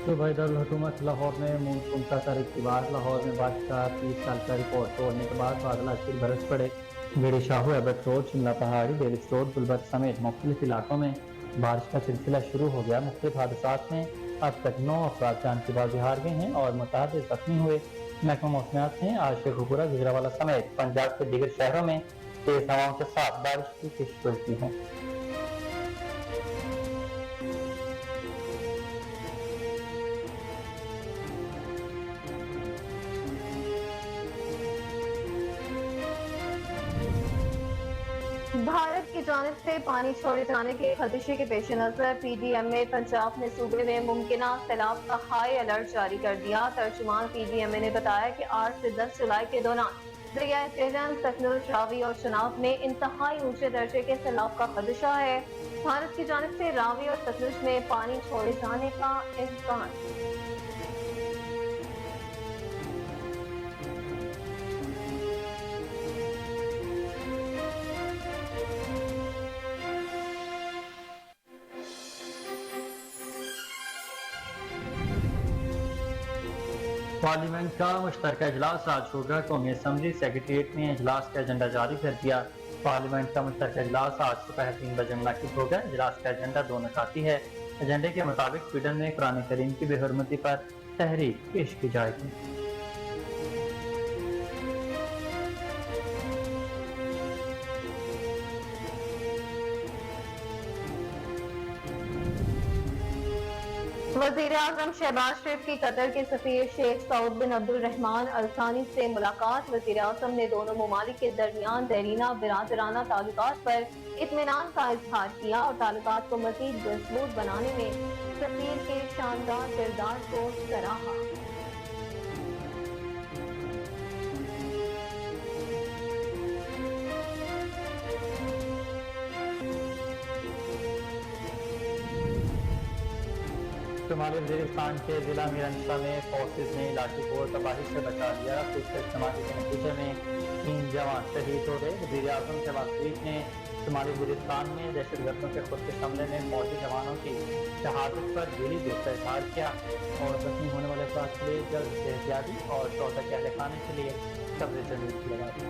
सूबाई दारुल-हुकूमत लाहौर में मानसून का तर-इक़्तिबार। लाहौर में बारिश का 30 साल का रिकॉर्ड तोड़ने के बाद बादल आज फिर बरस पड़े। गेड़ी शाहू, एबट रोड, शिमला पहाड़ी, डेविस रोड, गुलबर्ग समेत मुख्तलिफ इलाकों में बारिश का सिलसिला शुरू हो गया। मुख्तलिफ हादसात में अब तक 9 अफराद जान की बाजी हार गए हैं और मुतअद्दिद जख्मी हुए। महकमा मौसमियात ने आज शेखुपुरा, गुजरांवाला समेत पंजाब के दीगर शहरों में तेज हवाओं के साथ बारिश की पेशगोई की है। भारत की जानिब से पानी छोड़े जाने के खदशे के पेश नजर PDMA पंजाब ने सूबे में मुमकिन सैलाब का हाई अलर्ट जारी कर दिया। तर्जुमान PDMA ने बताया कि 8 से 10 जुलाई के दौरान दरियाए तेलन, सतलुज, रावी और चनाब में इंतहाई ऊंचे दर्जे के सैलाब का खदशा है। भारत की जानिब से रावी और सतलुज में पानी छोड़े जाने का इम्कान। पार्लियामेंट का मुश्तरका इजलास आज होगा। कौमी असम्बली सेक्रेटेरिएट ने इजलास का एजेंडा जारी कर दिया। पार्लियामेंट का मुश्तरका इजलास आज दोपहर 3 बजे मुनक्किद होगा। इजलास का एजेंडा 2 निकाती है। एजेंडे के मुताबिक स्वीडन में कुरान करीम की बेहुरमती पर तहरीक पेश की जाएगी। वज़ीर आज़म शहबाज शरीफ की कतर के सफीर शेख सऊद बिन अब्दुल रहमान अल थानी से मुलाकात। वज़ीर आज़म ने दोनों ममालिक के दरमियान देरीना बिरादराना ताल्लुकात पर इत्मीनान का इजहार किया और ताल्लुकात को मज़ीद मज़बूत बनाने में सफीर के शानदार किरदार को सराहा। शुमाली वज़ीरिस्तान के जिला मीरंशा में फोर्सेज ने इलाके को तबाही से बचा लिया। कुछ इस्तेमाली के नतीजे में 3 जवान शहीद हो गए। वज़ीर आज़म शहबाज शरीफ ने शुमाली वज़ीरिस्तान में दहशतगर्दों के खुदकुश हमले में फौजी जवानों की शहादत पर दिली दुख का इजहार किया और जख्मी होने वाले अफराद के लिए जल्द सेहतयाबी और शोहदा के अहले खाने के लिए सब्र जमील लगा दी।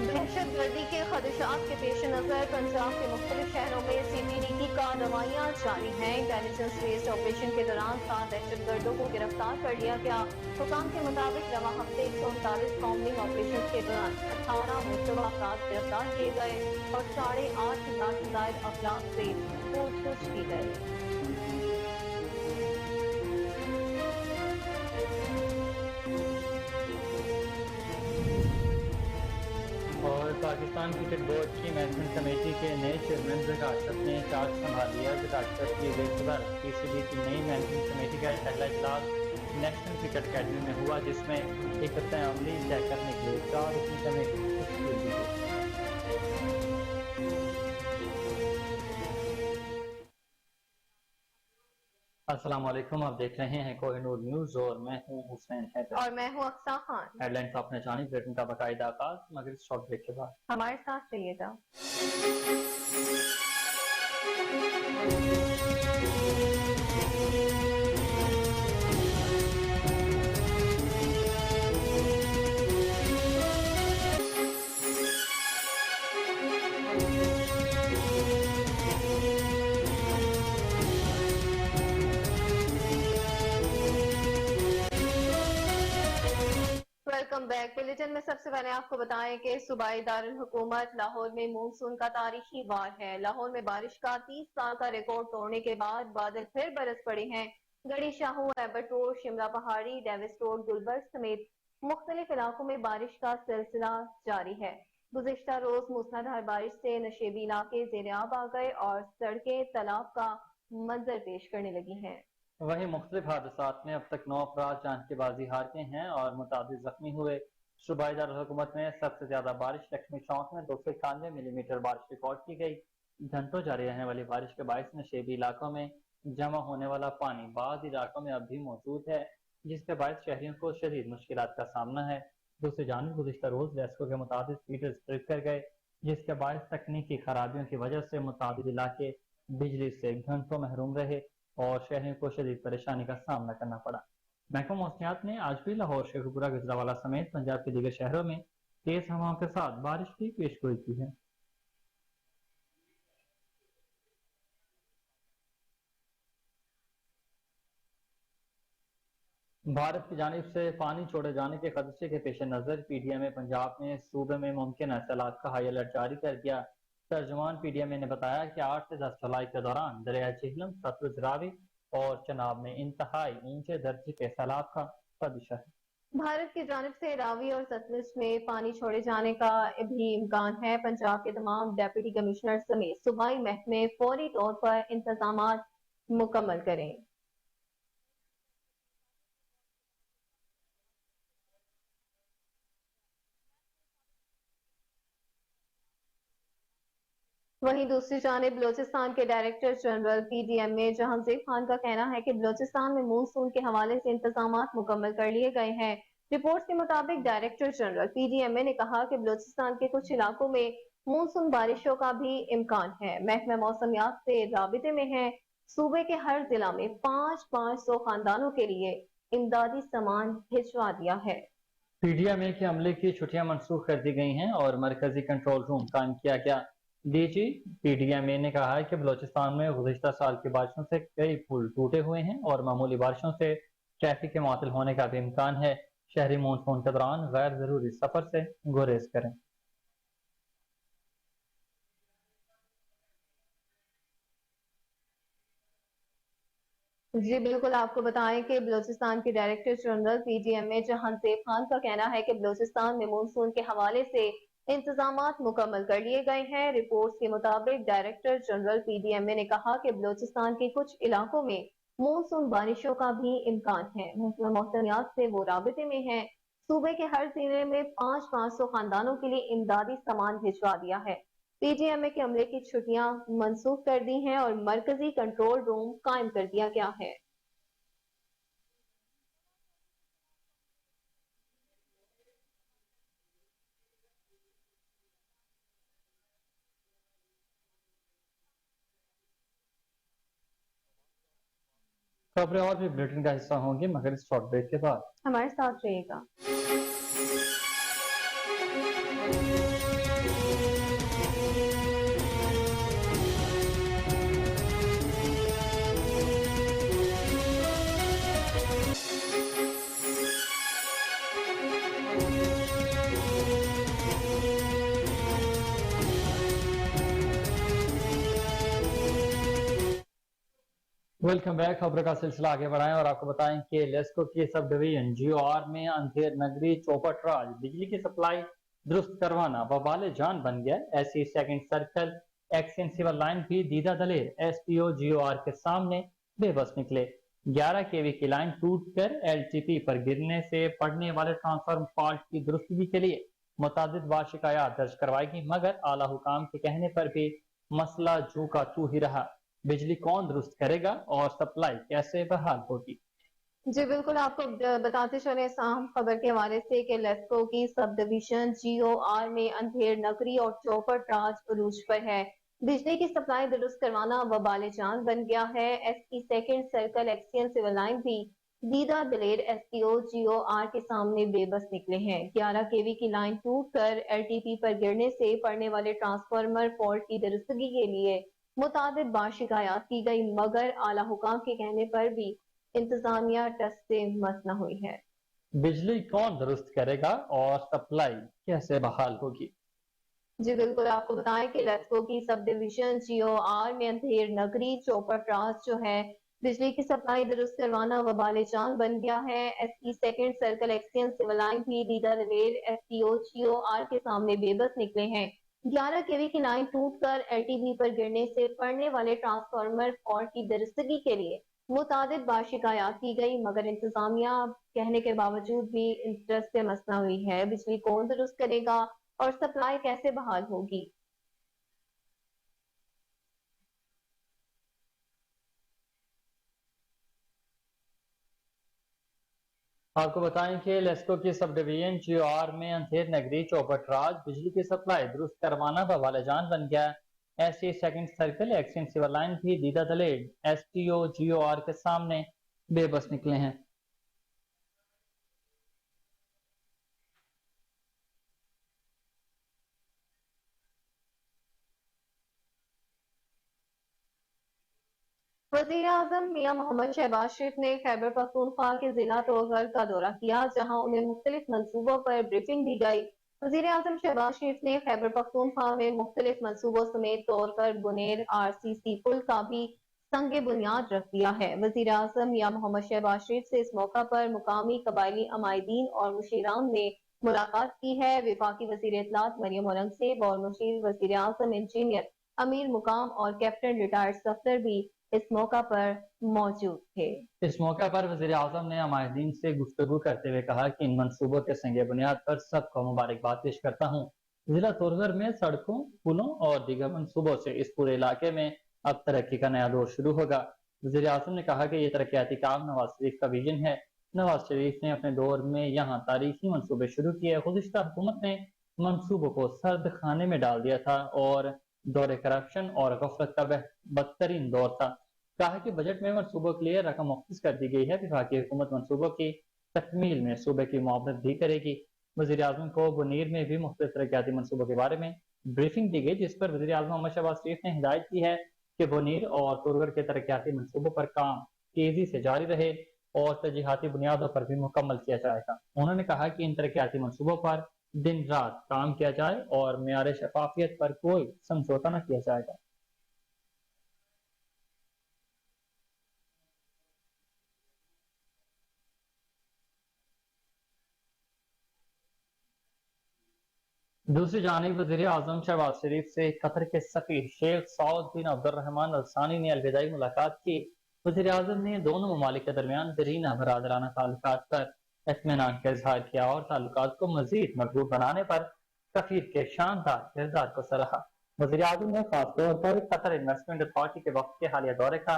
दहशतगर्दी के खदशात के पेश नजर पंजाब के मुख्तलिफ शहरों में CPD की कार्रवाइयाँ जारी हैं। इंटेलिजेंस बेस्ड ऑपरेशन के दौरान 7 दहशतगर्दों को गिरफ्तार कर लिया गया। हुकाम के मुताबिक रवा हफ्ते 139 कॉम्बिंग ऑपरेशन के दौरान 18 मुश्तबा अफराद गिरफ्तार किए गए और 8,500 से ज्यादा अफराद से पूछताछ की गई। और पाकिस्तान क्रिकेट बोर्ड की मैनेजमेंट कमेटी के नए चेयरमैन ज़का अशरफ ने चार्ज संभाल लिया। ज़का अशरफ की सदर PCB की नई मैनेजमेंट कमेटी का पहला इजलास नेशनल क्रिकेट अकेडमी में हुआ, जिसमें एक तय अमली तय करने के लिए 4 रुकनी कमेटी तश्कील दी गई। अस्सलाम वालेकुम, आप देख रहे हैं कोहिनूर न्यूज और मैं हूं हुसैन हैदर और मैं हूँ अक्सा खान। हेडलाइन आपने जानी। ब्रिटेन का बाकायदा आगाज मगर शॉर्ट ब्रेक के बाद हमारे साथ रहिएगा। Welcome back. बुलेटिन में सबसे पहले आपको बताएं कि सूबाई दारुल हुकूमत लाहौर में मानसून का तारीखी वार है। लाहौर में बारिश का 30 साल का रिकॉर्ड तोड़ने के बाद बादल फिर बरस पड़े हैं। गड़ी शाहू, एबट रोड, शिमला पहाड़ी, डेविस रोड, गुलबर्ग समेत मुख्तलिफ इलाकों में बारिश का सिलसिला जारी है। गुज़िश्ता रोज मूसलाधार बारिश से नशेबी इलाके ज़ेर-ए-आब आ गए और सड़कें तालाब का मंजर पेश करने लगी हैं। वहीं मुख्तलिफ हादसात में अब तक 9 अफराद जान की बाजी हार गए हैं और मुतअद्दिद जख्मी हुए। सूबाई दारुल हुकूमत में सबसे ज्यादा बारिश लक्ष्मी चौक में 291 मिलीमीटर बारिश रिकॉर्ड की गई। घंटों जारी रहने वाली बारिश के बायस नशेबी इलाकों में जमा होने वाला पानी बाद इलाकों में अब भी मौजूद है, जिसके बायस शहरियों को शदीद मुश्किलात का सामना है। دوسری جانب گزشتہ روز لیسکو کے متعدد فیڈرز ٹرپ کر گئے، جس کے باعث تکنیکی خرابیوں کی وجہ سے متعدد علاقے بجلی سے گھنٹوں محروم رہے اور شہریوں کو شدید پریشانی کا سامنا کرنا پڑا۔ محکمہ موسمیات نے آج بھی لاہور، شیخ پورہ، گجرانوالہ سمیت پنجاب کے دیگر شہروں میں تیز ہواؤں کے ساتھ بارش کی پیشگوئی کی ہے۔ بھارت کی جانب سے پانی چھوڑے جانے کے خدشے کے پیش نظر پی ڈی ایم اے پنجاب نے صوبے میں ممکنہ سیلاب کا ہائی الرٹ جاری کر دیا۔ ترجمان پی ڈی ایم اے نے بتایا کہ 8 سے 10 جولائی کے دوران دریائے جہلم، ستلج، راوی اور چناب میں انتہائی اونچے درجے کے سیلاب کا خدشہ ہے۔ بھارت کی جانب سے راوی اور ستلج میں پانی چھوڑے جانے کا بھی امکان ہے۔ پنجاب کے تمام ڈپٹی کمشنر سمیت صوبائی محکمے فوری طور پر انتظامات مکمل کریں۔ وہیں دوسری جانب بلوچستان کے director general P D M A Jahanzeb Khan کا کہنا ہے کہ بلوچستان میں مونسون کے حوالے سے انتظامات مکمل کر لیے گئے ہیں۔ رپورٹس کے مطابق director general P D M A نے کہا کہ بلوچستان کے کچھ علاقوں میں مونسون بارشوں کا بھی امکان ہے۔ محکمہ موسمیات سے رابطے میں ہے۔ صوبے کے ہر ضلع میں 500 خاندانوں کے لیے امدادی سامان بھجوا دیا ہے۔ پی ڈی ایم اے کے عملے کی چھٹیاں منسوخ کر دی گئی ہیں اور مرکزی کنٹرول روم قائم کیا گیا۔ D G P D M A نے کہا ہے کہ بلوچستان میں گزشتہ سال کی بارشوں سے کئی پل ٹوٹے ہوئے ہیں اور معمولی بارشوں سے ٹریفک کے معطل ہونے کا بھی امکان ہے۔ شہری مونسون کے دوران غیر ضروری سفر سے گریز کریں۔ جی بالکل، آپ کو بتائیں کہ بلوچستان کے director general P D M A Jahanzeb Khan کا کہنا ہے کہ بلوچستان میں مونسون کے حوالے سے انتظامات مکمل کر لیے گئے ہیں۔ رپورٹس کے مطابق director general P D M A نے کہا کہ بلوچستان کے کچھ علاقوں میں مونسون بارشوں کا بھی امکان ہے۔ محکمہ موسمیات سے وہ رابطے میں ہے۔ صوبے کے ہر ضلع میں 500 خاندانوں کے لیے امدادی سامان بھجوا دیا ہے۔ پی ڈی ایم اے کے عملے کی چھٹیاں منسوخ کر دی ہیں اور مرکزی کنٹرول روم قائم کر دیا گیا ہے۔ خبریں اور بھی بلیٹن کا حصہ ہوں گی مگر اس شارٹ بریک کے بعد۔ ہمارے ساتھ رہے گا۔ Welcome back. خبروں کا سلسلہ آگے بڑھائیں اور آپ کو بتائیں کہ لیسکو کی سب ڈویژن جی او آر میں اندھیر نگری چوپٹ راج بجلی کی سپلائی درست کروانا وبال جان بن گیا۔ ایسی second circle XEN sewer line بھی دیدہ دلیر ایس پی او جی او آر کے سامنے بے بس نکلے۔ 11 کے وی کی لائن ٹوٹ کر ایل ٹی پی پر گرنے سے پڑنے والے ٹرانسفارمر فالٹ کی درستگی کے لیے متعدد بار شکایات درج کروائی گئی مگر اعلیٰ حکام کے کہنے پر بھی مسئلہ جو کا تو ہی رہا۔ بجلی کون درست کرے گا اور سپلائی کیسے بحال ہوگی؟ جی بالکل، آپ کو بتاتے چلیں اس اہم خبر کے حوالے سے کہ لیسکو کی سب ڈویژن جی او آر میں اندھیر نگری اور چوپٹ راج عروج پر ہے۔ بجلی کی سپلائی درست کروانا وبال جان بن گیا ہے۔ ایس کی second circle XEN sewer line بھی دیدہ دلیر ایس پی او جی او آر کے سامنے بے بس نکلے ہیں۔ 11 کے وی کی لائن ٹوٹ کر ایل ٹی پی پر گرنے سے پڑنے والے ٹرانسفارمر فالٹ کی درستگی کے لیے متعدد بار شکایات کی گئی مگر اعلیٰ حکام کے کہنے پر بھی انتظامیہ ٹس سے مس نہ ہوئی ہے۔ بجلی کون درست کرے گا اور سپلائی کیسے بحال ہوگی؟ جی بالکل، آپ کو بتائیں کہ لیسکو کی سب ڈویژن جی او آر میں اندھیر نگری چوپٹ راج جو ہے بجلی کی سپلائی درست کروانا وبال جان بن گیا ہے۔ ایس کی second circle XEN sewer line بھی دیدہ دلیر ایس پی او جی او آر کے سامنے بے بس نکلے ہیں۔ 11 کے وی کی لائن ٹوٹ کر ایل ٹی بی پر گرنے سے پڑنے والے ٹرانسفارمر فالٹ کی درستگی کے لیے متعدد بار شکایات کی گئی مگر انتظامیہ کہنے کے باوجود بھی انٹرسٹ سے مس نہ ہوئی ہے۔ بجلی کون درست کرے گا اور سپلائی کیسے بحال ہوگی؟ آپ کو بتائیں کہ لیسکو کی سب ڈویژن جیو آر میں انتھیر نگری چوپٹ راج بجلی کی سپلائی درست کروانا بوال جان بن گیا۔ S T second circle XEN sewer line بھی دیدہ دلیل ایس ٹی او جیو آر کے سامنے بے بس نکلے ہیں۔ وزیر اعظم میاں محمد شہباز شریف نے خیبر پختونخوا کے ضلع توغر کا دورہ کیا، جہاں انہیں مختلف منصوبوں پر بریفنگ دی گئی۔ وزیر اعظم شہباز شریف نے خیبر پختونخوا میں مختلف منصوبوں سمیت طور پر بنیر آر سی سی پل کا بھی سنگ بنیاد رکھ دیا ہے۔ وزیر اعظم میاں محمد شہباز شریف سے اس موقع پر مقامی قبائلی عمائدین اور مشیران نے ملاقات کی ہے۔ وفاقی وزیر اطلاعات مریم اورنگزیب اور مشیر وزیر اعظم انجینئر امیر مقام اور کیپٹن ریٹائرڈ سفدر بھی اس موقع پر موجود تھے۔ اس موقع پر وزیر اعظم نے عمائدین سے گفتگو کرتے ہوئے کہا کہ ان منصوبوں کے سنگ بنیاد پر سب کو مبارکباد پیش کرتا ہوں۔ ضلع تورغر میں سڑکوں، پلوں اور دیگر منصوبوں سے اس پورے علاقے میں اب ترقی کا نیا دور شروع ہوگا۔ وزیر اعظم نے کہا کہ یہ ترقیاتی کام نواز شریف کا ویژن ہے۔ نواز شریف نے اپنے دور میں یہاں تاریخی منصوبے شروع کیے۔ گزشتہ حکومت نے منصوبوں کو سرد خانے میں ڈال دیا تھا اور دور کرپشن اور غفلت کا بدترین دور تھا۔ کہا کہ بجٹ میں منصوبوں کے لیے رقم مختص کر دی گئی ہے۔ وفاقی حکومت منصوبوں کی تکمیل میں صوبے کی معاونت بھی کرے گی۔ وزیر اعظم کو بنیر میں بھی مختلف ترقیاتی منصوبوں کے بارے میں بریفنگ دی گئی، جس پر وزیر اعظم محمد شہباز شریف نے ہدایت کی ہے کہ بنیر اور تورغر کے ترقیاتی منصوبوں پر کام تیزی سے جاری رہے اور ترجیحاتی بنیادوں پر بھی مکمل کیا جائے گا۔ انہوں نے کہا کہ ان ترقیاتی منصوبوں پر دن رات کام کیا جائے اور معیار شفافیت پر کوئی سمجھوتہ نہ کیا جائے گا۔ دوسری جانب وزیر اعظم شہباز شریف سے قطر کے سفیر شیخ سعود بن عبد الرحمن الثانی نے الوداعی ملاقات کی۔ وزیر اعظم نے دونوں ممالک کے درمیان دیرینہ برادرانہ تعلقات پر اطمینان کا اظہار کیا اور تعلقات کو مزید مضبوط بنانے پر سفیر کے شاندار کردار کو سراہا۔ وزیر اعظم نے خاص طور پر قطر انویسٹمنٹ اتھارٹی کے وفد کے حالیہ دورے کا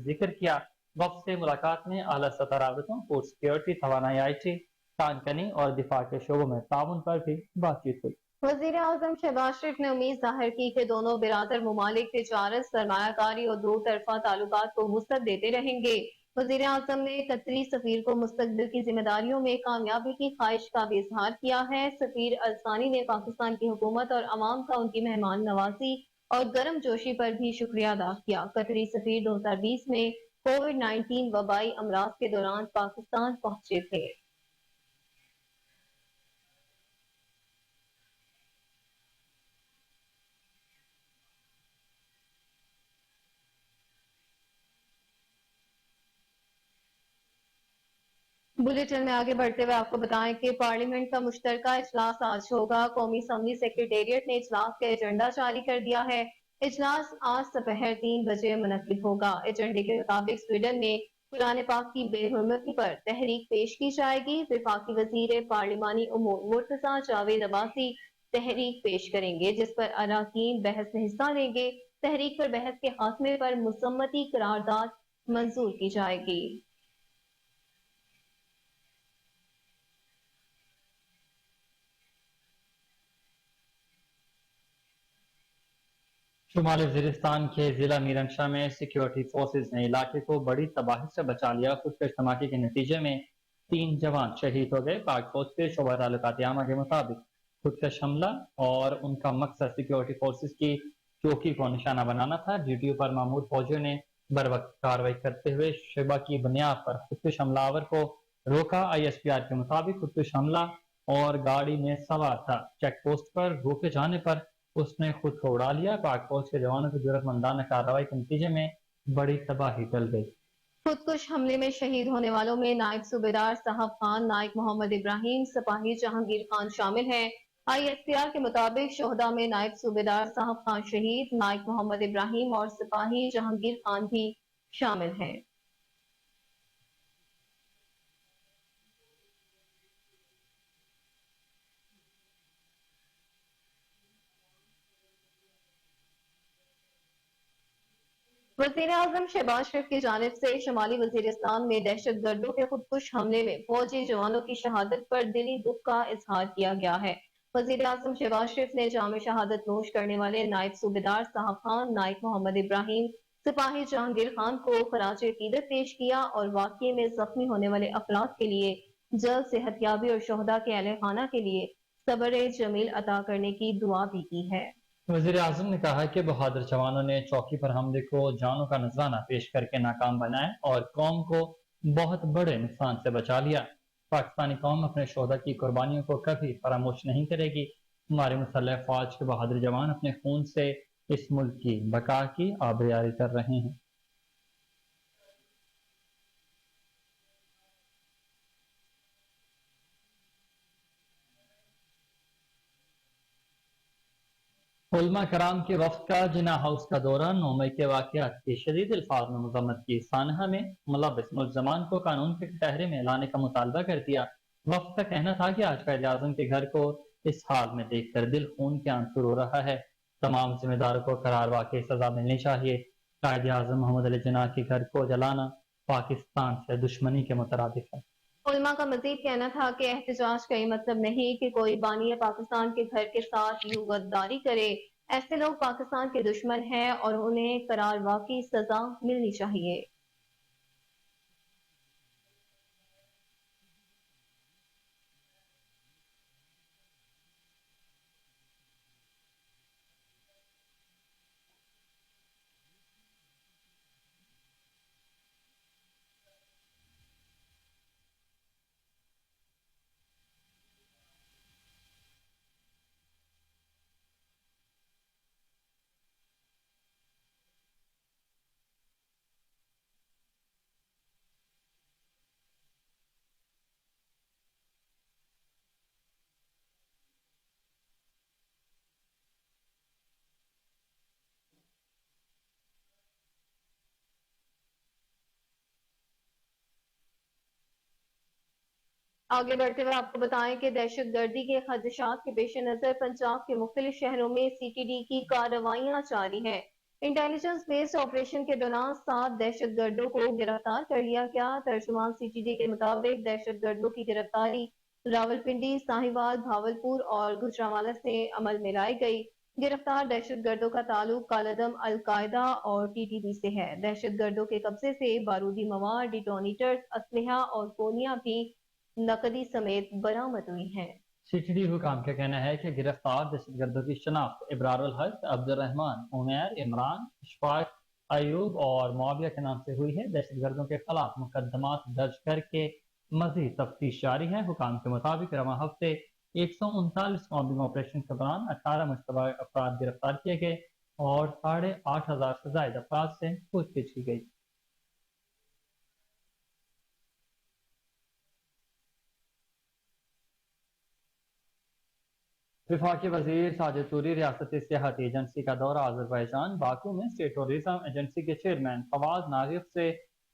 ذکر کیا۔ وفد سے ملاقات میں اعلیٰ سطح رابطوں، فوڈ سیکیورٹی، توانائی، آئی ٹی، خان کنی اور دفاع کے شعبوں میں تعاون پر بھی بات چیت ہوئی۔ وزیر اعظم شہباز شریف نے امید ظاہر کی کہ دونوں برادر ممالک تجارت، سرمایہ کاری اور دو طرفہ تعلقات کو وسعت دیتے رہیں گے۔ وزیر اعظم نے قطری سفیر کو مستقبل کی ذمہ داریوں میں کامیابی کی خواہش کا بھی اظہار کیا ہے۔ سفیر الثانی نے پاکستان کی حکومت اور عوام کا ان کی مہمان نوازی اور گرم جوشی پر بھی شکریہ ادا کیا۔ قطری سفیر 2020 میں کووڈ-19 وبائی امراض کے دوران پاکستان پہنچے تھے۔ بلیٹن میں آگے بڑھتے ہوئے آپ کو بتائیں کہ پارلیمنٹ کا مشترکہ اجلاس آج ہوگا۔ قومی اسمبلی سیکریٹریٹ نے اجلاس کا ایجنڈا جاری کر دیا ہے۔ اجلاس آج دوپہر 3 بجے منعقد ہوگا۔ ایجنڈے کے مطابق سویڈن میں قرآن پاک کی بے حرمتی پر تحریک پیش کی جائے گی۔ وفاقی وزیر پارلیمانی امور مرتضیٰ جاوید عباسی تحریک پیش کریں گے، جس پر اراکین بحث میں حصہ لیں گے۔ تحریک پر بحث کے خاتمے پر مذمتی قرارداد منظور کی جائے گی۔ شمالی وزیرستان کے ضلع میرنشاہ میں سیکیورٹی فورسز نے علاقے کو بڑی تباہی سے بچا لیا۔ خودکش دھماکے کے نتیجے میں 3 جوان شہید ہو گئے۔ پاک فوج کے شعبہ تعلقات عامہ کے مطابق خودکش حملہ اور ان کا مقصد سیکیورٹی فورسز کی چوکی کو نشانہ بنانا تھا۔ ڈیوٹی پر مامور فوجیوں نے بروقت کارروائی کرتے ہوئے شبہ کی بنیاد پر خودکش حملہ آور کو روکا۔ آئی ایس پی آر کے مطابق خودکش حملہ اور گاڑی میں سوار تھا۔ چیک پوسٹ پر روکے جانے پر اس نے خود کو اڑا لیا۔ پاک فوج کے جوانوں کی جرأت مندانہ کارروائی کے نتیجے میں بڑی تباہی ٹل گئی۔ خودکش حملے میں شہید ہونے والوں میں نائب صوبیدار صاحب خان، نائک محمد ابراہیم، سپاہی جہانگیر خان شامل ہیں۔ آئی ایس پی آر کے مطابق شہداء میں نائب صوبیدار صاحب خان شہید، نائک محمد ابراہیم اور سپاہی جہانگیر خان بھی شامل ہیں۔ वज़ीर आज़म शहबाज शरीफ की जानिब से शमाली वज़ीरिस्तान में दहशत गर्दों के खुदकुश हमले में फौजी जवानों की शहादत पर दिली दुख का इजहार किया गया है। वज़ीर आज़म शहबाज शरीफ ने जाम शहादत नोश करने वाले नायब सूबेदार साहब खान, नायब मोहम्मद इब्राहिम, सिपाही जहांगीर खान को खराज अकीदत पेश किया और वाक़ये में जख्मी होने वाले अफराद के लिए जल्द सेहतयाबी और शोहदा के अहले खाना के लिए सब्र जमील अता करने की दुआ भी की है। वज़ीर आज़म ने कहा कि बहादुर जवानों ने चौकी पर हमले को जानों का नजराना पेश करके नाकाम बनाया और कौम को बहुत बड़े नुकसान से बचा लिया। पाकिस्तानी कौम अपने शोहदा की कुर्बानियों को कभी फरामोश नहीं करेगी। हमारे मुसल्लह फौज के बहादुर जवान अपने खून से इस मुल्क की बका की आबयारी कर रहे हैं। उलमा कराम के वफ्द का जिना हाउस का दौरा 9 मई के वाक़यात की शदीद अल्फाज में मजम्मत की। सानहा में मुलव्वस मुल्ज़मान को कानून के कटहरे में लाने का मुतालबा कर दिया। वफ्द का कहना था कि आज कायद आज़म के घर को इस हाल में देखकर दिल खून के आंसू रो रहा है। तमाम जिम्मेदारों को करार वाकई सजा मिलनी चाहिए। कायद आज़म मोहम्मद अली जिन्ना के घर को जलाना पाकिस्तान से दुश्मनी के मुतरादिफ है। उलमा का मजीद कहना था कि एहतजाज का ये मतलब नहीं कि कोई बानी पाकिस्तान के घर के साथ यूं गद्दारी करे। ऐसे लोग पाकिस्तान के दुश्मन हैं और उन्हें करार वाकई सजा मिलनी चाहिए। आगे बढ़ते हुए आपको बताएं कि दहशत गर्दी के खदशात के पेश नजर पंजाब के मुख्तलिफ शहरों में CTD की कार्रवाइयां जारी है। इंटेलिजेंस बेस्ड ऑपरेशन के दौरान 7 दहशत गर्दों को गिरफ्तार कर लिया गया। तर्जुमान CTD के मुताबिक दहशत गर्दों की गिरफ्तारी रावलपिंडी, साहिवाल, भावलपुर और गुजरांवाला से अमल में लाई गई। गिरफ्तार दहशत गर्दों का ताल्लुक कालदम, अलकायदा और TTP से है। दहशत गर्दों के कब्जे से बारूदी मवाद, डिटोनेटर्स, असलहा और गोलियां भी नकदी समेत बरामद हुई हैं। CTD हुकाम का कहना है कि गिरफ्तार दहशतगर्दों की शनाख्त इब्रारुल हक, अब्दुर्रहमान, उमैर, इमरान, इशफाक, अयूब और मुआविया के नाम से हुई है। दहशतगर्दों के खिलाफ मुकदमात दर्ज करके मजीद तफ्तीश जारी है। हुकाम के मुताबिक रवा हफ्ते 139 कॉम्बिंग ऑपरेशन के दौरान 18 मुश्तबा अफराद गिरफ्तार किए गए और 8,500 से जायद अफराद से पूछताछ की गई। वफाकी वजीर साजिद तूरी रियासती सियाहती एजेंसी का दौरा अजरबैजान बाकू में स्टेट टूरिज्म एजेंसी के चेयरमैन फवाद नागिब से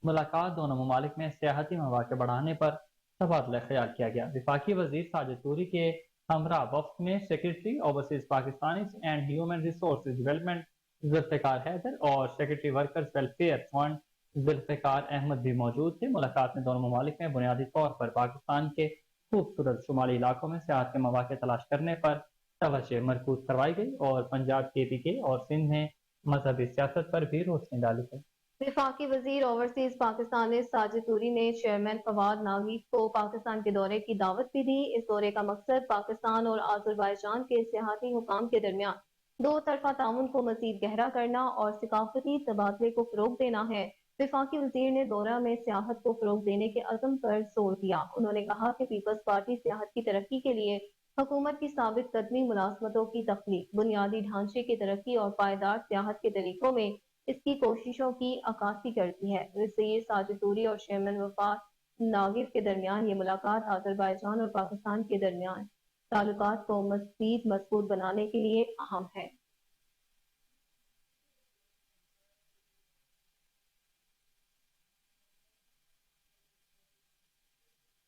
मुलाकात। दोनों ममालिक में सियाहती मौके बढ़ाने पर तबादला ख्याल किया गया। वफाकी वजीर साजिद तूरी के हमरा वफ्द में secretary overseas Pakistani and human resource development Zulfikar Haider और secretary workers welfare fund Zulfikar Ahmed भी मौजूद थे। मुलाकात में दोनों ममालिक में बुनियादी तौर पर पाकिस्तान के खूबसूरत शुमाली इलाकों में सियाहत के मौके तलाश करने पर तवज्जो मरकूज करवाई गई और पंजाब, KPK और सिंध में मजहबी सियासत पर भी रोशनी डाली गई। वफाकी वजीर ओवरसीज पाकिस्तान साजिद तूरी ने चेयरमैन फवाद नागिब को पाकिस्तान के दौरे की दावत भी दी। इस दौरे का मकसद पाकिस्तान और आजरबाईजान के सियाहती हुकाम के दरमियान दो तरफा ताउन को मजीद गहरा करना और सकाफती तबादले को फरोग देना है। वफाकी वजीर ने दौरा में सियाहत को फरोग देने के अज़म पर जोर दिया। उन्होंने कहा कि पीपल्स पार्टी सियाहत की तरक्की के लिए हुकूमत की साबित कदमी, मुलाजमतों की तख्लीक, बुनियादी ढांचे की तरक्की और पायदार सियाहत के तरीकों में इसकी कोशिशों की अक्कासी करती है। वज़ीर साजिद तूरी और चेयरमैन वफाक नागिब के दरमियान ये मुलाकात आजरबाईजान और पाकिस्तान के दरमियान ताल्लुकात को मज़ीद मजबूत बनाने के लिए अहम है।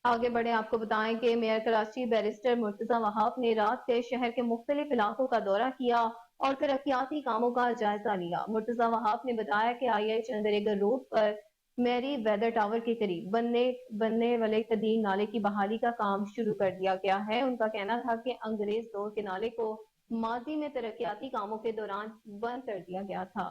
आगे बढ़े आपको बताएं कि मेयर कराची बैरिस्टर मुर्तजा वहाब ने रात से शहर के मुख्तलिफ इलाकों का दौरा किया اور ترقیاتی کاموں کا جائزہ لیا۔ مرتضی وہاب نے بتایا کہ آئی چندریگر روڈ پر میری ویدر ٹاور کے قریب بننے والے قدیم نالے کی بحالی کا کام شروع کر دیا گیا ہے۔ ان کا کہنا تھا کہ انگریز دور کے نالے کو ماضی میں ترقیاتی کاموں کے دوران بند کر دیا گیا تھا۔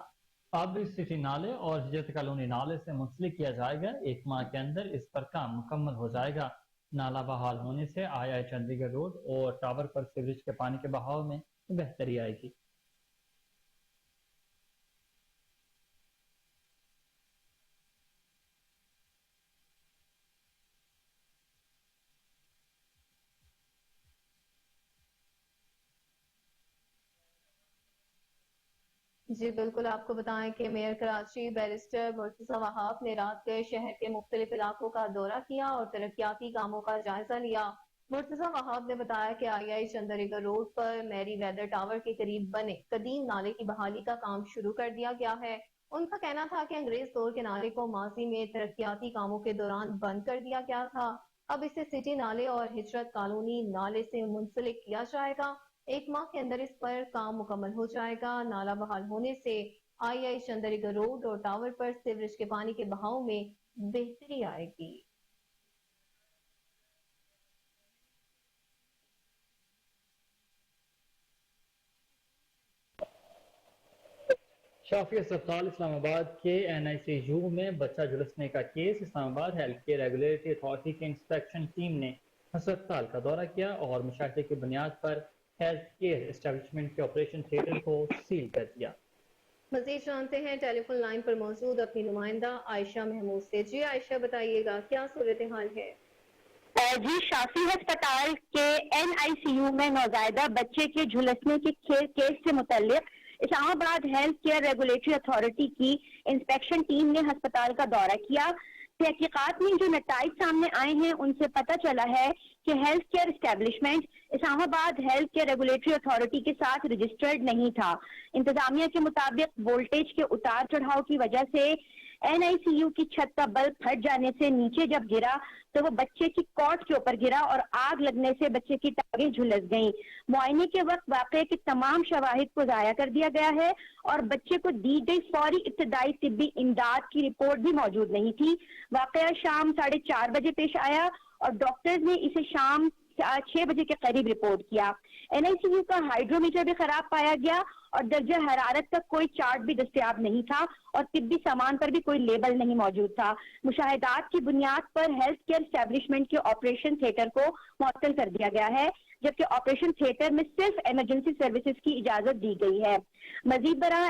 اب اس سٹی نالے اور ہجرت کالونی نالے سے منسلک کیا جائے گا۔ 1 ماہ کے اندر اس پر کام مکمل ہو جائے گا۔ نالا بحال ہونے سے آئی چندریگر روڈ اور ٹاور پر سیوریج کے پانی کے بہاؤ میں بہتری آئے گی۔ جی بالکل، آپ کو بتائیں کہ میئر کراچی بیرسٹر مرتضی وہاب نے رات کے شہر کے مختلف علاقوں کا دورہ کیا اور ترقیاتی کاموں کا جائزہ لیا۔ مرتضی وہاب نے بتایا کہ آئی چندریگر روڈ پر میری ویدر ٹاور کے قریب بنے قدیم نالے کی بحالی کا کام شروع کر دیا گیا ہے۔ ان کا کہنا تھا کہ انگریز دور کے نالے کو ماضی میں ترقیاتی کاموں کے دوران بند کر دیا گیا تھا۔ اب اسے سٹی نالے اور ہجرت کالونی نالے سے منسلک کیا جائے گا۔ 1 ماہ کے اندر اس پر کام مکمل ہو جائے گا۔ نالا بحال ہونے سے آئی چندریگر روڈ اور ٹاور پر سیوریج کے پانی کے بہاؤ میں بہتری آئے گی۔ شافی اسپتال اسلام آباد کے NICU میں بچہ جھلسنے کا کیس۔ اسلام آباد ہیلتھ کیئر ریگولیٹری اتھارٹی کی انسپیکشن ٹیم نے ہسپتال کا دورہ کیا اور مشاہدے کی بنیاد پر ہیلتھ کیئر اسٹیبلشمنٹ کے آپریشن تھیٹر کو سیل کر دیا۔ مزید جانتے ہیں ٹیلی فون لائن پر موجود اپنی نمائندہ عائشہ محمود سے۔ جی عائشہ، بتائیے گا کیا صورتحال ہے؟ جی، شافی ہسپتال کے NICU میں نوزائیدہ بچے کے جھلسنے کے کیس سے متعلق اسلام آباد ہیلتھ کیئر ریگولیٹری اتھارٹی کی انسپیکشن ٹیم نے ہسپتال کا دورہ کیا۔ تحقیقات میں جو نتائج سامنے آئے ہیں ان سے پتہ چلا ہے کہ ہیلتھ کیئر اسٹیبلشمنٹ اسلام آباد ہیلتھ کیئر ریگولیٹری اتھارٹی کے ساتھ رجسٹرڈ نہیں تھا۔ انتظامیہ کے مطابق وولٹیج کے اتار چڑھاؤ کی وجہ سے NICU کی چھت کا بلب پھٹ جانے سے نیچے جب گرا تو وہ بچے کی کوٹ کے اوپر گرا اور آگ لگنے سے بچے کی ٹانگیں جھلس گئیں۔ معائنے کے وقت واقعے کے تمام شواہد کو ضائع کر دیا گیا ہے اور بچے کو دی گئی فوری ابتدائی طبی امداد کی رپورٹ بھی موجود نہیں تھی۔ واقعہ شام 4:30 بجے پیش آیا اور ڈاکٹرز نے اسے شام 6 بجے کے قریب رپورٹ کیا۔ NICU کا ہائیڈرو میٹر بھی خراب پایا گیا اور درجہ حرارت کا کوئی چارٹ بھی دستیاب نہیں تھا اور طبی سامان پر بھی کوئی لیبل نہیں موجود تھا۔ مشاہدات کی بنیاد پر ہیلتھ کیئر اسٹیبلشمنٹ کے آپریشن تھیٹر کو معطل کر دیا گیا ہے، جبکہ آپریشن تھیٹر میں صرف ایمرجنسی سروسز کی اجازت دی گئی ہے۔ مزید برآں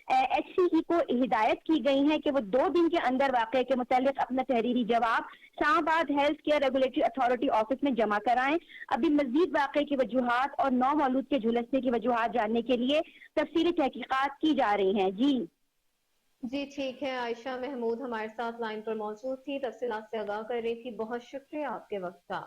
HCE کو ہدایت کی گئی ہے کہ وہ 2 دن کے اندر واقعے کے متعلق اپنا تحریری جواب اسلام آباد health care regulatory authority office میں جمع کرائیں۔ ابھی مزید واقعے کی وجوہات اور نومولود کے جھلسنے کی وجوہات جاننے کے لیے تفصیلی تحقیقات کی جا رہی ہیں۔ جی ٹھیک ہے، عائشہ محمود ہمارے ساتھ لائن پر موجود تھی، تفصیلات سے آگاہ کر رہی تھی۔ بہت شکریہ آپ کے وقت کا۔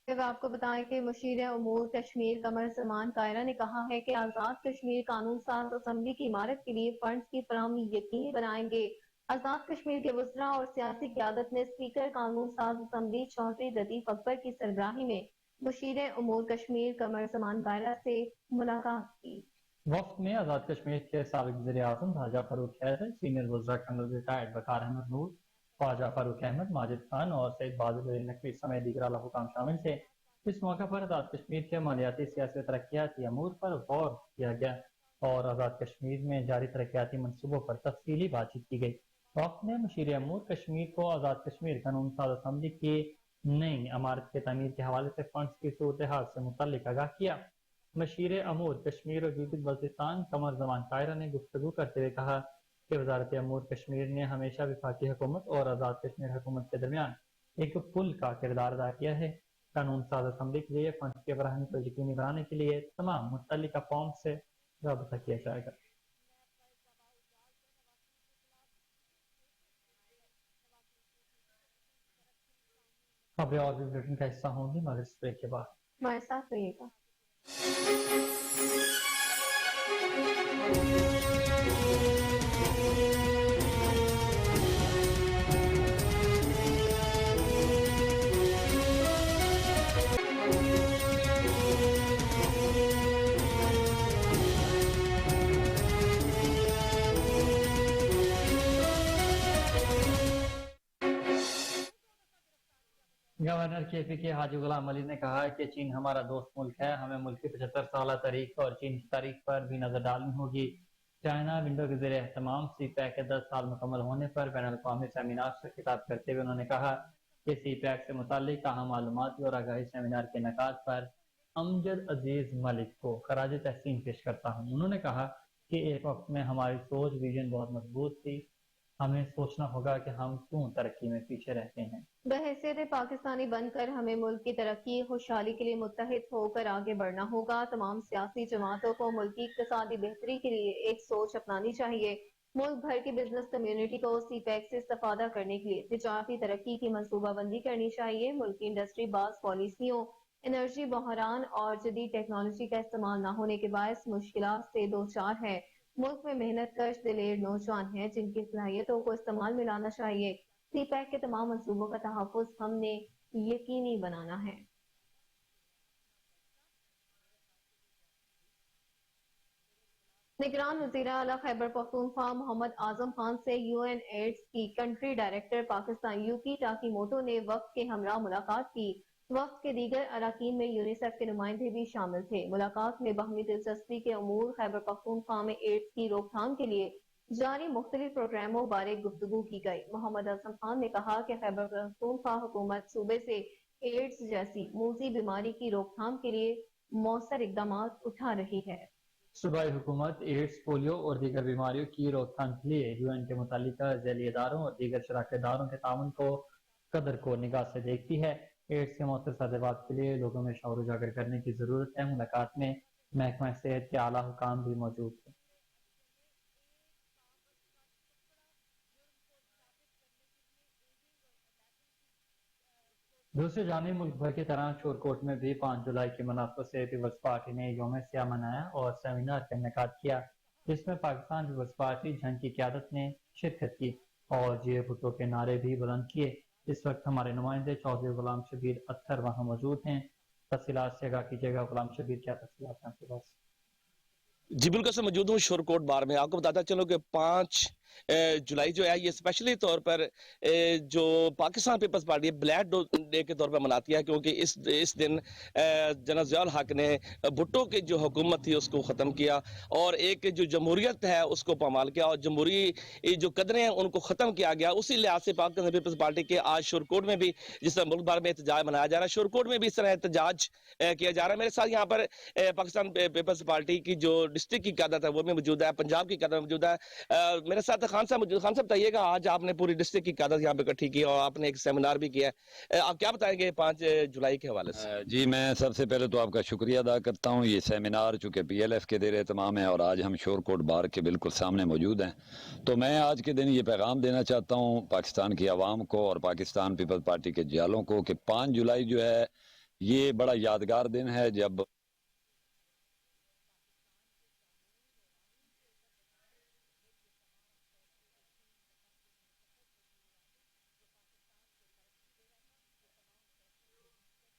آپ کو بتائیں کہ مشیر امور کشمیر قمر زمان کائرہ نے کہا ہے کہ آزاد کشمیر قانون ساز اسمبلی کی عمارت کے لیے فنڈز کی فراہمی یقینی بنائیں گے۔ آزاد کشمیر کے وزراء اور سیاسی قیادت نے اسپیکر قانون ساز اسمبلی چودھری لطیف اکبر کی سربراہی میں مشیر امور کشمیر قمر زمان کائرہ سے ملاقات کی۔ وفد میں آزاد کشمیر کے سابق وزیر اعظم راجہ فاروق حیدر، سینئر وزراء کرنل ریٹائرڈ وقار احمد نور، خواجہ فاروق احمد، ماجد خان اور سید بہادر نقوی سمیت دیگر اعلیٰ حکام شامل تھے۔ اس موقع پر آزاد کشمیر کے مالیاتی، سیاسی، ترقیاتی امور پر غور کیا گیا اور آزاد کشمیر میں جاری ترقیاتی منصوبوں پر تفصیلی بات چیت کی گئی۔ وفد نے مشیر امور کشمیر کو آزاد کشمیر قانون ساز اسمبلی کی نئی عمارت کی تعمیر کے حوالے سے فنڈز کی صورتحال سے متعلق آگاہ کیا۔ مشیر امور کشمیر اور گلگت بلتستان قمر زمان کائرہ نے گفتگو کرتے ہوئے کہا کہ وزارت امور کشمیر نے ہمیشہ وفاقی حکومت اور آزاد کشمیر حکومت کے درمیان ایک پل کا کردار ادا کیا ہے۔ قانون ساز اسمبلی کے لیے فنڈز کی فراہمی کو یقینی بنانے کے لیے تمام متعلقہ فارم سے رابطہ کیا جائے گا۔ خبریں اور بھی بلیٹن کا حصہ ہوں گی مگر اس بریک کے بعد۔ ہمارے ساتھ رہیے گا۔ गवर्नर केपी के हाजी गुलाम अली ने कहा है कि चीन हमारा दोस्त मुल्क है, हमें मुल्क की 75 साल तारीख और चीन की तारीख पर भी नजर डालनी होगी। चाइना विंडो के ज़ेरे एहतमाम सी पैक के 10 साल मुकम्मल होने पर बैनुल अक़वामी सेमिनार से खिताब करते हुए उन्होंने कहा कि सी पैक से मुताल्लिक अहम मालूमाती और आगाही सेमिनार के इनेकाद पर अमजद अजीज मलिक को खराज तहसीन पेश करता हूँ। उन्होंने कहा कि एक वक्त में हमारी सोच विजन बहुत मजबूत थी, हमें सोचना होगा कि हम क्यों तरक्की में पीछे रहते हैं। बहैसियत पाकिस्तानी बनकर हमें मुल्क की तरक्की खुशहाली के लिए मुत्तहिद होकर आगे बढ़ना होगा। तमाम सियासी जमातों को मुल्क की इक्तिसादी बेहतरी के लिए एक सोच अपनानी चाहिए। मुल्क भर की बिजनेस कम्युनिटी को सी पैक से इस्तेफादा करने के लिए तिजारती तरक्की की मंसूबाबंदी करनी चाहिए। मुल्क की इंडस्ट्री बाज पॉलिसियों, एनर्जी बहरान और जदीद टेक्नोलॉजी का इस्तेमाल न होने के बायस मुश्किलात से दो चार है। मुल्क में मेहनत कश दिलेर नौजवान हैं जिनकी सलाहियतों को इस्तेमाल में लाना चाहिए। सी पैक के तमाम मंसूबों का तहफ़्फ़ुज़ हमने यकीनी बनाना है। निगरान वज़ीर आला खैबर पख्तूनख्वा मोहम्मद आजम खान से UN एड्स की कंट्री डायरेक्टर पाकिस्तान यूकी टाकीमोटो ने वक्त के हमरा मुलाकात की। वक्त के दीगर अराकीन में यूनिसेफ के नुमाइंदे भी शामिल थे। मुलाकात में बाहमी दिलचस्पी के अमूर, खैबर पख्तूनख्वा में एड्स की रोकथाम के लिए जारी मुख्तलिफ प्रोग्रामों बारे गुफ्तगू की गई। मोहम्मद आजम खान ने कहा कि खैबर पख्तूनख्वा हुकूमत सूबे से एड्स जैसी मूजी बीमारी की रोकथाम के लिए मौसर इकदाम उठा रही है। सूबाई हुकूमत एड्स, पोलियो और दीगर बीमारियों की रोकथाम के लिए UN के मुतालिका ज़ैली इदारों और दीगर शराकतदारों के ताउन को कदर को निगाह से देखती है। एड्स के मौसर सदाबाद के लिए लोगों में शऊर उजागर करने की जरूरत है। मुलाकात में महकमा सेहत के आला हुकाम भी मौजूद थे। दूसरी जानिब मुल्क भर की तरह शोरकोट में भी 5 जुलाई के मुनासबत से पीपल्स पार्टी ने यौम सियाह मनाया और सेमिनार का इनेकाद किया, जिसमें पाकिस्तान पीपल्स पार्टी जंग की क़यादत ने शिरकत की और जे भुट्टो के नारे भी बुलंद किए। इस वक्त हमारे नुमाइंदे चौधरी गुलाम शबीर अख्तर वहाँ मौजूद हैं। तफसीलात से आगाह कीजिएगा। गुलाम शबीर, क्या तफसीलात हैं आपके पास? जी बिल्कुल से मौजूद हूँ शोरकोट बार में। आपको बताता चलो कि 5 जुलाई जो है ये स्पेशली तौर पर जो पाकिस्तान पीपल्स पार्टी ब्लैक डे के तौर पर मनाती है, क्योंकि इस दिन जनरल ज़ियाउल हक ने भुट्टो की जो हुकूमत थी उसको ख़त्म किया और एक जो जमहूरियत है उसको पामाल किया और जमहूरी जो कदरें हैं उनको ख़त्म किया गया। उसी लिहाज से पाकिस्तान पीपल्स पार्टी के आज शोरकोट में भी जिस तरह मुल्क भर में एहतजाज मनाया जा रहा है, शोरकोट में भी इस तरह एहतजाज किया जा रहा है। मेरे साथ यहाँ पर पाकिस्तान पीपल्स पार्टी की जो डिस्ट्रिक्ट की क़यादत है वो भी मौजूद है, पंजाब की क़यादत मौजूद है। मेरे साथ खान साहब मौजूद। खान साहब बताइएगा, आज आपने पूरी डिस्ट्रिक्ट की क़यादत यहाँ पे इकट्ठी की और आपने एक सेमिनार भी किया है, आप क्या बताएंगे 5 जुलाई के हवाले से? जी, मैं सबसे पहले तो आपका शुक्रिया अदा करता हूँ। ये सेमिनार चूँकि PLF के ज़ेर एहतमाम है और आज हम शोरकोट बार के बिल्कुल सामने मौजूद हैं, तो मैं आज के दिन ये पैगाम देना चाहता हूँ पाकिस्तान की आवाम को और पाकिस्तान पीपल्स पार्टी के जियालों को कि 5 जुलाई जो है ये बड़ा यादगार दिन है, जब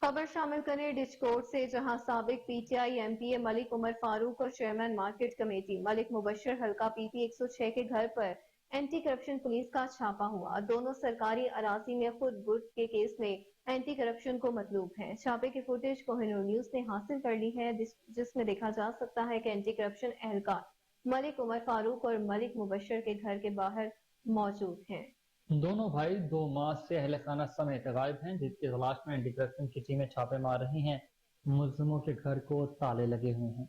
खबर शामिल करें डिस्कोर्ट से, जहां साबिक PTI MPA मलिक उमर फारूक और chairman market committee Malik Mubashar हल्का PP 106 के घर पर एंटी करप्शन पुलिस का छापा हुआ। दोनों सरकारी अराजी में खुद बुर्द के केस में एंटी करप्शन को मतलूब हैं। छापे की फुटेज कोहिनूर न्यूज ने हासिल कर ली है, जिसमें देखा जा सकता है कि एंटी करप्शन एहलकार मलिक उमर फारूक और मलिक मुबशर के घर के बाहर मौजूद हैं। दोनों भाई 2 माह से अहले खाना समेत गायब हैं, जिसकी तलाश में एंटी करप्शन की टीमें छापे मार रही हैं। मुलजिमों के घर को ताले लगे हुए हैं।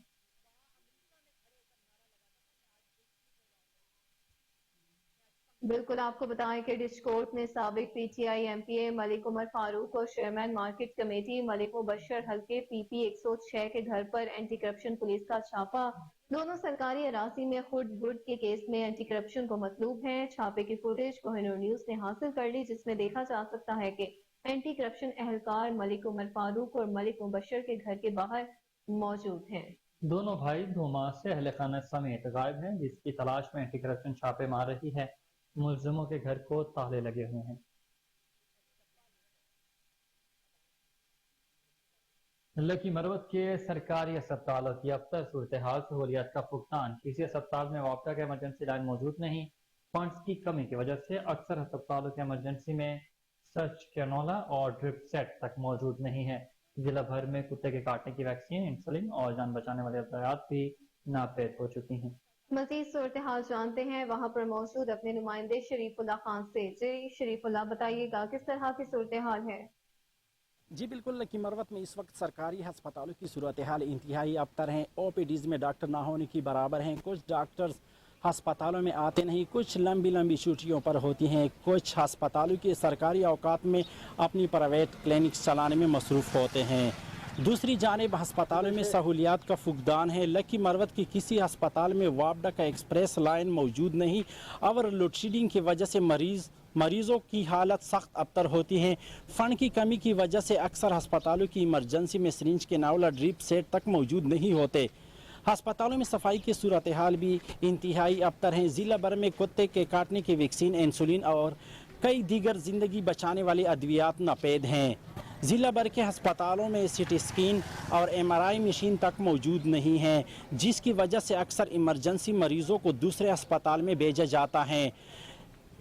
बिल्कुल, आपको बताएं कि डिस्कोर्ट ने साबिक PTI MPA मलिक उमर फारूक और chairman market committee Malik Mubashar हल्के PP 106 के घर पर एंटी करप्शन पुलिस का छापा। दोनों सरकारी अराजी में खुद बुर्द के केस में एंटी करप्शन को मतलूब हैं। छापे की फुटेज कोहिनूर न्यूज ने हासिल कर ली, जिसमें देखा जा सकता है कि एंटी करप्शन एहलकार मलिक उमर फारूक और मलिक मुबशर के घर के बाहर मौजूद हैं। दोनों भाई 2 माह से अहले खाना समेत गायब हैं, जिसकी तलाश में एंटी करप्शन छापे मार रही है। मुलजिमों के घर को ताले लगे हुए हैं। लकी मरवत के सरकारी अस्पतालों की अब तक सूरत हाल सहूलियात का भुगतान। किसी अस्पताल में वक्त का इमरजेंसी लाइन मौजूद नहीं। फंड्स की कमी की वजह से अक्सर अस्पतालों के इमरजेंसी में सर्च कैनोला और ड्रिप सेट तक मौजूद नहीं है। जिला भर में कुत्ते के काटने की वैक्सीन, इंसुलिन और जान बचाने वाली अद्वियात भी नापेद हो चुकी हैं। मजीद सूरत हाल जानते हैं वहाँ पर मौजूद अपने नुमाइंदे शरीफुल्लाह खान से। जी शरीफुल्लाह, बताइएगा किस तरह की सूरत हाल है? जी बिल्कुल, लकी मरवत में इस वक्त सरकारी अस्पतालों की सूरत हाल इंतहाई अबतर हैं। ओपीडीज में डॉक्टर ना होने की बराबर हैं। कुछ डॉक्टर्स अस्पतालों में आते नहीं, कुछ लंबी लंबी छुट्टियों पर होती हैं, कुछ अस्पतालों के सरकारी औकात में अपनी प्राइवेट क्लिनिक्स चलाने में मसरूफ़ होते हैं। दूसरी जानिब अस्पतालों में सहूलियात का फुकदान है। लकी मरवत की किसी अस्पताल में वापडा का एक्सप्रेस लाइन मौजूद नहीं और लोड शेडिंग की वजह से मरीजों की हालत सख्त अबतर होती है। फंड की कमी की वजह से अक्सर अस्पतालों की इमरजेंसी में सिरिंज के नावला ड्रिप सेट तक मौजूद नहीं होते। अस्पतालों में सफाई की सूरत हाल भी इंतहाई अबतर हैं। जिला भर में कुत्ते के काटने की वैक्सीन, इंसुलिन और कई दीगर जिंदगी बचाने वाली अद्वियात नापेद हैं। जिला भर के अस्पतालों में सीटी स्कैन और एमआरआई मशीन तक मौजूद नहीं है, जिसकी वजह से अक्सर इमरजेंसी मरीजों को दूसरे अस्पताल में भेजा जाता है।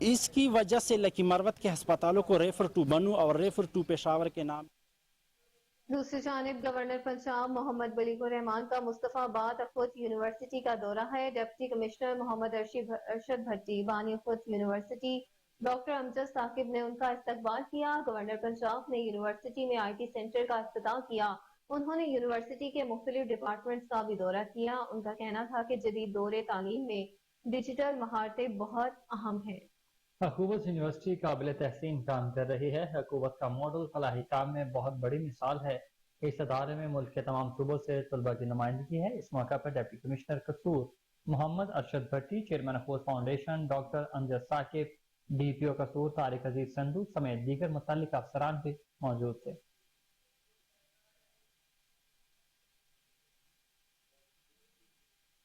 इसकी वजह से लकी मरवत के अस्पतालों को रेफर टू बनू और रेफर टू पेशावर के नाम। दूसरी जानिब गवर्नर पंजाब मोहम्मद बलीगुर रहमान का मुस्तफाबाद अखुद यूनिवर्सिटी का दौरा है। डिप्टी कमिश्नर मोहम्मद अरशद भट्टी, बानी अखुद यूनिवर्सिटी डॉक्टर अमजद साकिब ने उनका इस्तकबाल किया। गवर्नर पंजाब ने यूनिवर्सिटी में IT सेंटर का इफ्तिताह किया। उन्होंने यूनिवर्सिटी के मुख्तलिफ डिपार्टमेंट्स का भी दौरा किया। उनका कहना था कि जदीद दौरे तालीम में डिजिटल महारतें बहुत अहम हैं। हुकूमत यूनिवर्सिटी काबिल तहसीन काम कर रही है। हुकूमत का मॉडल फलाही काम में बहुत बड़ी मिसाल है। इस अदारे में मुल्क के तमाम सूबों से तलबा की नुमाइंदगी है। इस मौका पर deputy commissioner Kasur Mohammad Arshad Bhatti, chairman Akhuwat foundation doctor Amjad Saqib, DPO Kasur Tariq अजीज संधू समेत दीगर मुतल्लिक अफसरान भी मौजूद थे।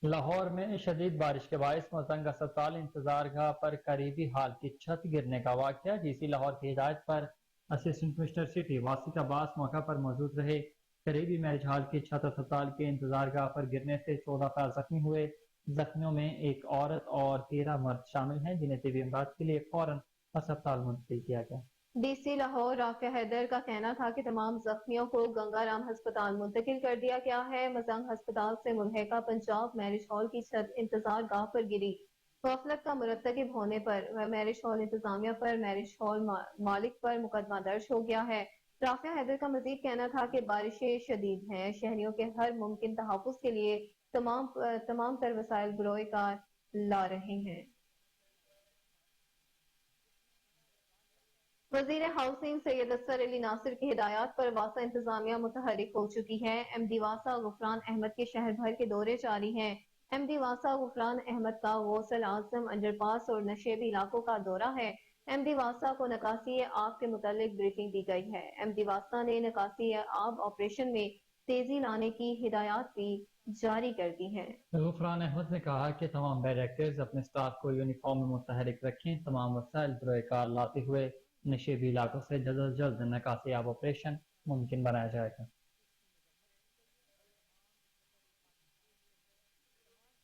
लाहौर में शदीद बारिश के बायस मुअत्तंग अस्पताल इंतजारगाह पर करीबी हाल की छत गिरने का वाक़या। DC लाहौर की हिदायत पर असिस्टेंट कमिश्नर सिटी वासिक अब्बास मौका पर मौजूद रहे। करीबी मैरिज हॉल की छत अस्पताल के इंतजारगाह पर गिरने से 14 अफराद जख्मी हुए। जख्मियों में एक औरत और 13 मर्द शामिल हैं, जिन्हें तिबी इमदाद के लिए फौरन अस्पताल मुंतकिल किया गया। DC लाहौर राफिया हैदर का कहना था कि तमाम जख्मियों को गंगाराम अस्पताल मुंतकिल कर दिया गया है। मजंग अस्पताल से मुल्हिका पंजाब मैरिज हॉल की छत इंतजार गाह पर गिरी। गफलत का मुरतकिब होने पर मैरिज हॉल इंतजामिया पर मैरिज हॉल मालिक पर मुकदमा दर्ज हो गया है। राफिया हैदर का मजीद कहना था कि बारिशें शदीद हैं, शहरियों के हर मुमकिन तहफ़्फ़ुज़ के लिए तमाम तर वसाइल बरोए कार ला रहे हैं। वजीर हाउसिंग सैयद असर अली नासिर की हिदायत पर वासा इंतजामिया मुतहरिक हो चुकी है। MD वासा गुफरान अहमद के शहर भर के दौरे जारी हैं। MD वासा गुफरान अहमद का गौसल आजम अंडरपास और नशेबी इलाकों का दौरा है। MD वासा को नकासी आब के मुतालिक ब्रीफिंग दी गई है। MD वासा ने नकासी आब ऑपरेशन में तेजी लाने की हिदायत भी जारी कर दी है। गुफरान अहमद ने कहा कि तमाम डायरेक्टर्स अपने स्टाफ को यूनिफॉर्म में मुतहरिक रखें। तमाम वसाइल बरोए कार लाते हुए नशेबी इलाकों से जल्द अज जल्द नकासी आब ऑपरेशन मुमकिन बनाया जाएगा।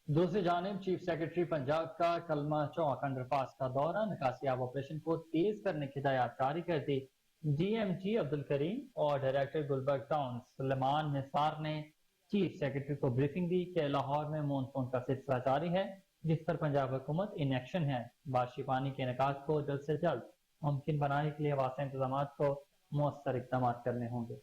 दूसरी जानिब चीफ सेक्रेटरी पंजाब का कलमा चौक अंडरपास का दौरा, नकासी आब ऑपरेशन को तेज करने की हिदायत जारी कर दी। DMG अब्दुल करीम और डायरेक्टर गुलबर्ग टाउन सुलेमान निसार ने चीफ सेक्रेटरी को ब्रीफिंग दी कि लाहौर में मानसून का सिलसिला जारी है, जिस पर पंजाब हुकूमत इन एक्शन है। बारिशी पानी के निकास को जल्द से जल्द मुमकिन बनाने के लिए वासा इंतजाम को मौसर इक़दाम करने होंगे।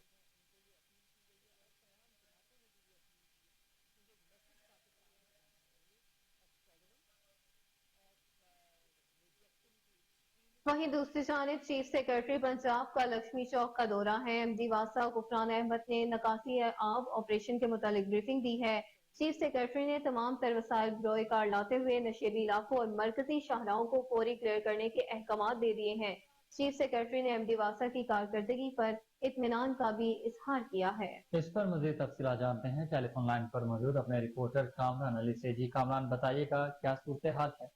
वहीं दूसरी जानिब चीफ सेक्रेटरी पंजाब का लक्ष्मी चौक का दौरा है। MD वासा गुफरान अहमद ने नकासी आब ऑपरेशन के मुतालिक ब्रीफिंग दी है। चीफ सेक्रेटरी ने तमाम तर वसाइल बरोए कार लाते हुए नशेबी इलाकों और मरकजी शाहराहों को फौरी क्लियर करने के अहकाम दे दिए हैं। चीफ सेक्रेटरी ने MD वासा की कारकर्दगी पर इत्मीनान का भी इजहार किया है। इस पर मजीद तफसीलात जानते हैं टेलीफोन लाइन पर मौजूद अपने रिपोर्टर कामरान अली से। जी कामरान, बताइएगा क्या सूरत हाल है?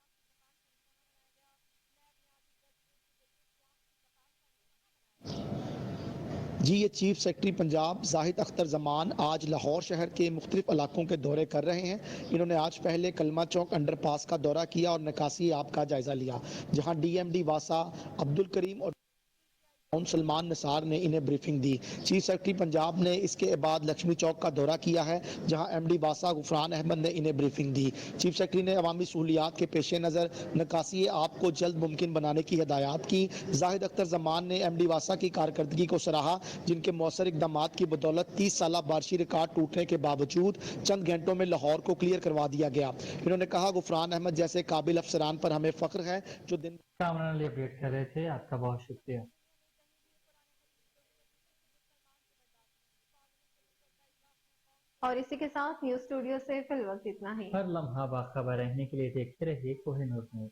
जी, ये चीफ सेक्रेटरी पंजाब जाहिद अख्तर जमान आज लाहौर शहर के मुख्तलिफ इलाकों के दौरे कर रहे हैं। इन्होंने आज पहले कलमा चौक अंडरपास का दौरा किया और नकासी आब का जायजा लिया, जहां DMD वासा अब्दुल करीम और सलमान निसार ने इन्हें ब्रीफिंग दी। चीफ सेक्रेटरी पंजाब ने इसके बाद लक्ष्मी चौक का दौरा किया है, जहां एमडी वासा गुफरान अहमद ने इन्हें ब्रीफिंग दी। चीफ सेक्रेटरी ने अवामी सहूलियात के पेश नज़र निकासी आप को जल्द मुमकिन बनाने की हिदायत की। जाहिद अख्तर जमान ने एमडी वासा की कारकर्दगी को सराहा, जिनके मौसर इकदाम की बदौलत 30 साल बारिशी रिकॉर्ड टूटने के बावजूद चंद घंटों में लाहौर को क्लियर करवा दिया गया। इन्होंने कहा, गुफरान अहमद जैसे काबिल अफसरान पर हमें फख्र है जो दिन कामरान लिए अपडेट कर रहे थे। आपका बहुत शुक्रिया। और इसी के साथ न्यूज स्टूडियो से फिलहाल इतना ही। हर लम्हा बाखबर रहने के लिए देखते रहिए कोहिनूर न्यूज।